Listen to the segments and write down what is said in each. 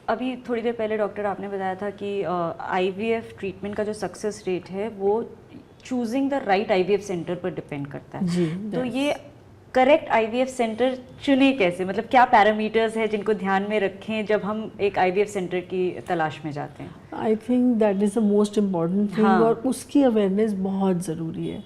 अभी थोड़ी देर पहले डॉक्टर आपने बताया था कि आईवीएफ ट्रीटमेंट का जो सक्सेस रेट है वो choosing the right IVF centre पर डिपेंड करता है। जी, तो ये करेक्ट आईवीएफ सेंटर चुने कैसे, मतलब क्या पैरामीटर्स है जिनको ध्यान में रखें जब हम एक आईवीएफ सेंटर की तलाश में जाते हैं? I think that is the most important thing, और उसकी अवेयरनेस बहुत ज़रूरी है,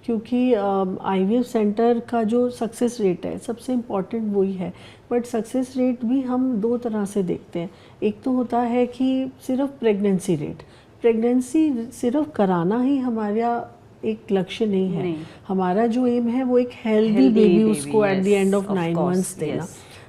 क्योंकि आईवीएफ सेंटर का जो सक्सेस रेट है सबसे इम्पॉर्टेंट वही है। बट सक्सेस रेट भी हम दो तरह से देखते हैं। एक तो होता है कि सिर्फ प्रेगनेंसी रेट, प्रेगनेंसी सिर्फ कराना ही हमारा एक लक्ष्य नहीं है। हमारा जो एम है वो एक हेल्दी बेबी उसको at the end of 9 months देना,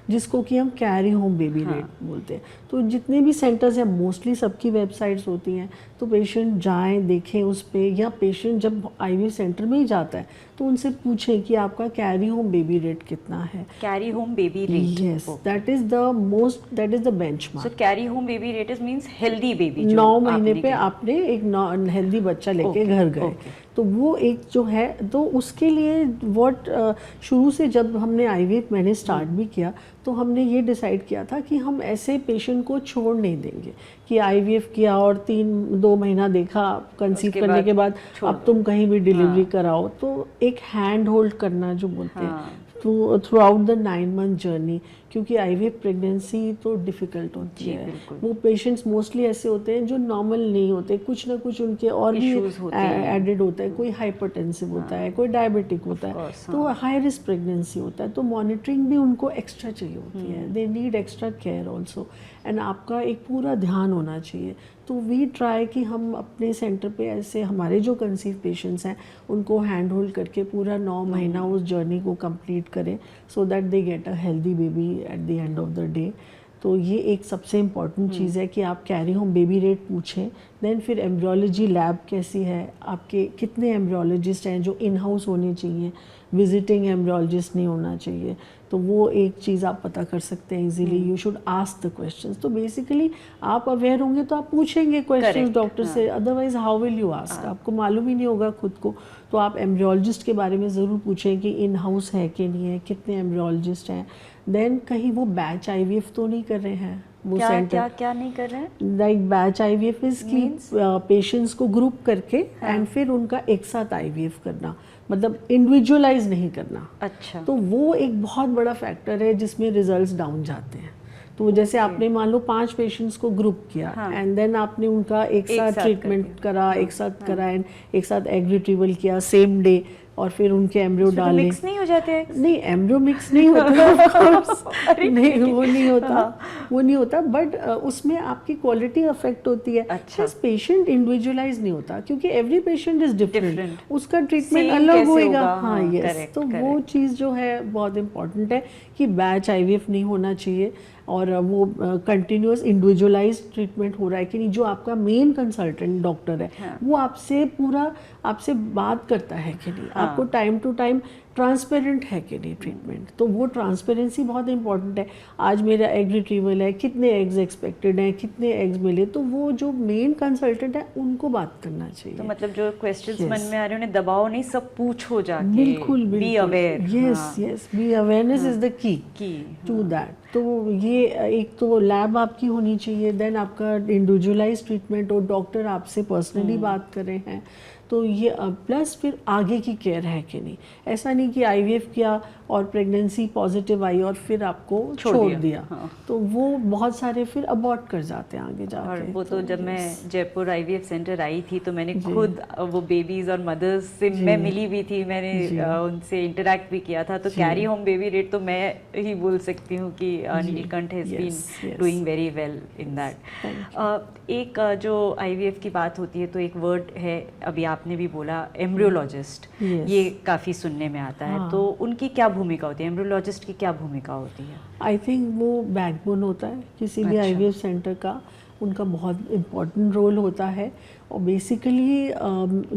जिसको कि हम कैरी होम बेबी रेट बोलते हैं। तो जितने भी सेंटर्स हैं मोस्टली सबकी वेबसाइट्स होती हैं, तो पेशेंट जाएं देखें उस पे, या पेशेंट जब आईवीएफ सेंटर में ही जाता है तो उनसे पूछें कि आपका कैरी होम बेबी रेट कितना है। Carry home baby rate, yes, that is the benchmark. So carry home baby rate is means healthy baby. 9 महीने पे आपने एक हेल्दी बच्चा लेके घर गए, तो वो एक जो है, तो उसके लिए शुरू से जब हमने आईवीएफ मैंने स्टार्ट भी किया तो हमने ये डिसाइड किया था कि हम ऐसे पेशेंट को छोड़ नहीं देंगे कि आईवीएफ किया और 2 महीना देखा कंसीव करने के बाद अब तुम कहीं भी डिलीवरी कराओ। तो एक हैंड होल्ड करना जो बोलते हैं through out the 9 month journey, क्योंकि आईवीएफ प्रेगनेंसी तो डिफ़िकल्ट होती है। वो पेशेंट्स मोस्टली ऐसे होते हैं जो नॉर्मल नहीं होते, कुछ ना कुछ उनके और भी एडेड होता है। कोई हाइपरटेंसिव होता है, कोई डायबिटिक होता है, तो हाई रिस्क प्रेगनेंसी होता है, तो मॉनिटरिंग भी उनको एक्स्ट्रा चाहिए होती है। They need extra care also, and आपका एक पूरा ध्यान होना चाहिए। तो वी ट्राई कि हम अपने सेंटर पे ऐसे हमारे जो कंसीव पेशेंट्स हैं उनको हैंड होल्ड करके पूरा 9 महीना उस जर्नी को कंप्लीट करें, so that they get a healthy baby at the end of the day. तो ये एक सबसे इम्पॉर्टेंट चीज़ है कि आप कैरी होम बेबी रेट पूछें। देन फिर एम्ब्रियोलॉजी लैब कैसी है, आपके कितने एम्ब्रियोलॉजिस्ट हैं जो इन हाउस होने चाहिए, विजिटिंग एम्ब्रियोलॉजिस्ट नहीं होना चाहिए, तो वो एक चीज़ आप पता कर सकते हैं easily. You should ask the questions. तो बेसिकली आप अवेयर होंगे तो आप पूछेंगे क्वेश्चंस डॉक्टर से, otherwise how will you ask, आपको मालूम ही नहीं होगा खुद को। तो आप एम्ब्रियोलॉजिस्ट के बारे में ज़रूर पूछें कि इन हाउस है कि नहीं है, कितने एम्ब्रियोलॉजिस्ट हैं। देन कहीं वो बैच आईवीएफ तो नहीं कर रहे हैं, वो क्या नहीं कर रहे हैं। लाइक बैच आईवीएफ इज की पेशेंट्स को ग्रुप करके एंड फिर उनका एक साथ आईवीएफ करना, मतलब इंडिविजुअलाइज नहीं करना। अच्छा, तो वो एक बहुत बड़ा फैक्टर है जिसमें रिजल्ट्स डाउन जाते हैं। तो जैसे आपने मान लो 5 पेशेंट्स को ग्रुप किया एंड देन आपने उनका एक साथ ट्रीटमेंट करा, एक साथ करा एंड एक साथ एग रिट्रीवल किया सेम डे, और फिर उनके एम्ब्रियो डाले। मिक्स नहीं हो जाते हैं? नहीं, एम्ब्रियो मिक्स नहीं होता नहीं, वो नहीं होता, बट उसमें आपकी क्वालिटी अफेक्ट होती है। अच्छा, पेशेंट इंडिविजुअलाइज नहीं होता, क्योंकि एवरी पेशेंट इज डिफरेंट, उसका ट्रीटमेंट अलग होएगा। हाँ, यस, तो वो चीज़ जो है बहुत इंपॉर्टेंट है कि बैच आईवीएफ नहीं होना चाहिए, और वो कंटिन्यूस इंडिविजुअलाइज ट्रीटमेंट हो रहा है कि नहीं। जो आपका मेन कंसल्टेंट डॉक्टर है वो आपसे बात करता है कि नहीं, आपको टाइम टू टाइम ट्रांसपेरेंट है कि नहीं ट्रीटमेंट। तो वो ट्रांसपेरेंसी बहुत इंपॉर्टेंट है। आज मेरा एग रिट्रीवल है, कितने एग्स एक्सपेक्टेड हैं, कितने एग्स मिले, तो वो जो मेन कंसल्टेंट है उनको बात करना चाहिए। तो मतलब जो क्वेश्चंस मन में आ रहे हैं उन्हें दबाओ नहीं, सब पूछो जाके। बिल्कुल, be aware. Yes, be awareness is the key to that. तो ये एक तो लैब आपकी होनी चाहिए, देन आपका इंडिविजुअलाइज ट्रीटमेंट, और डॉक्टर आपसे पर्सनली बात कर रहे हैं, तो ये प्लस फिर आगे की केयर है कि नहीं। ऐसा नहीं कि आईवीएफ किया और प्रेगनेंसी पॉजिटिव आई और फिर आपको छोड़ दिया। तो वो बहुत सारे फिर अबॉर्ट कर जाते हैं आगे जाके। और वो तो जब मैं जयपुर आईवीएफ सेंटर आई थी तो मैंने खुद वो बेबीज और मदर्स से मैं मिली भी थी, मैंने उनसे इंटरेक्ट भी किया था। तो कैरी होम बेबी रेट तो मैं ही बोल सकती हूँ कि Neelkanth has been doing very well in that. एक जो आईवीएफ की बात होती है तो एक वर्ड है, अभी आपने भी बोला, एम्ब्रियोलॉजिस्ट। ये काफ़ी सुनने में आता है, तो उनकी क्या भूमिका होती है, एम्ब्रियोलॉजिस्ट की क्या भूमिका होती है? आई थिंक वो बैकबोन होता है किसी भी आईवीएफ सेंटर का, उनका बहुत इम्पॉर्टेंट रोल होता है। और बेसिकली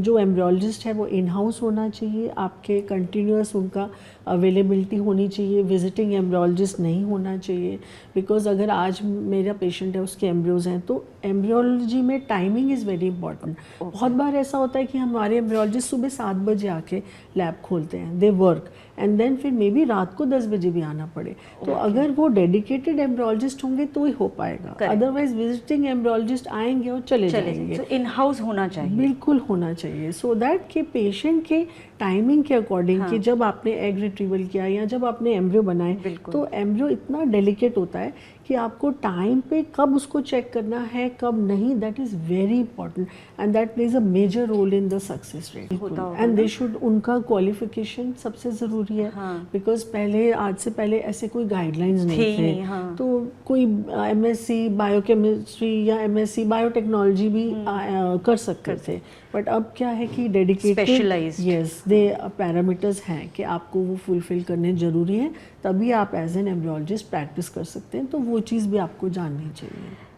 जो एम्ब्रियोलॉजिस्ट है वो इन हाउस होना चाहिए, आपके कंटिन्यूस उनका अवेलेबिलिटी होनी चाहिए, विजिटिंग एम्ब्रियोलॉजिस्ट नहीं होना चाहिए। बिकॉज अगर आज मेरा पेशेंट है उसके एम्ब्रियोज हैं, तो एम्ब्रियोलॉजी में टाइमिंग इज़ वेरी इंपॉर्टेंट। बहुत बार ऐसा होता है कि हमारे एम्ब्रियोलॉजिस्ट सुबह 7 बजे आके लैब खोलते हैं, दे वर्क एंड देन फिर मे बी रात को 10 बजे भी आना पड़े। तो अगर वो डेडिकेटेड एम्ब्रियोलॉजिस्ट होंगे तो ही हो पाएगा, अदरवाइज विजिटिंग एम्ब्रियोलॉजिस्ट आएंगे और चले जाएंगे। तो इन हाउस होना चाहिए, बिल्कुल होना चाहिए, सो दैट कि पेशेंट के टाइमिंग के अकॉर्डिंग कि जब आपने एग रिट्रीवल किया या जब आपने एम्ब्रियो बनाए, तो एम्ब्रियो इतना डेलिकेट होता है कि आपको टाइम पे कब उसको चेक करना है कब नहीं, that is very important and that plays a major role in the success rate. And they should, उनका क्वालिफिकेशन सबसे ज़रूरी है, बिकॉज पहले, आज से पहले ऐसे कोई गाइडलाइंस नहीं थे। तो कोई एमएससी बायोकेमिस्ट्री या एमएससी बायोटेक्नोलॉजी भी कर सकते थे, बट अब क्या है कि डेडिकेटेड, यस, दे पैरामीटर्स हैं कि आपको वो फुलफिल करने ज़रूरी हैं, तभी आप एज एन एम्ब्रियोलॉजिस्ट प्रैक्टिस कर सकते हैं। तो वो चीज़ भी आपको जाननी चाहिए।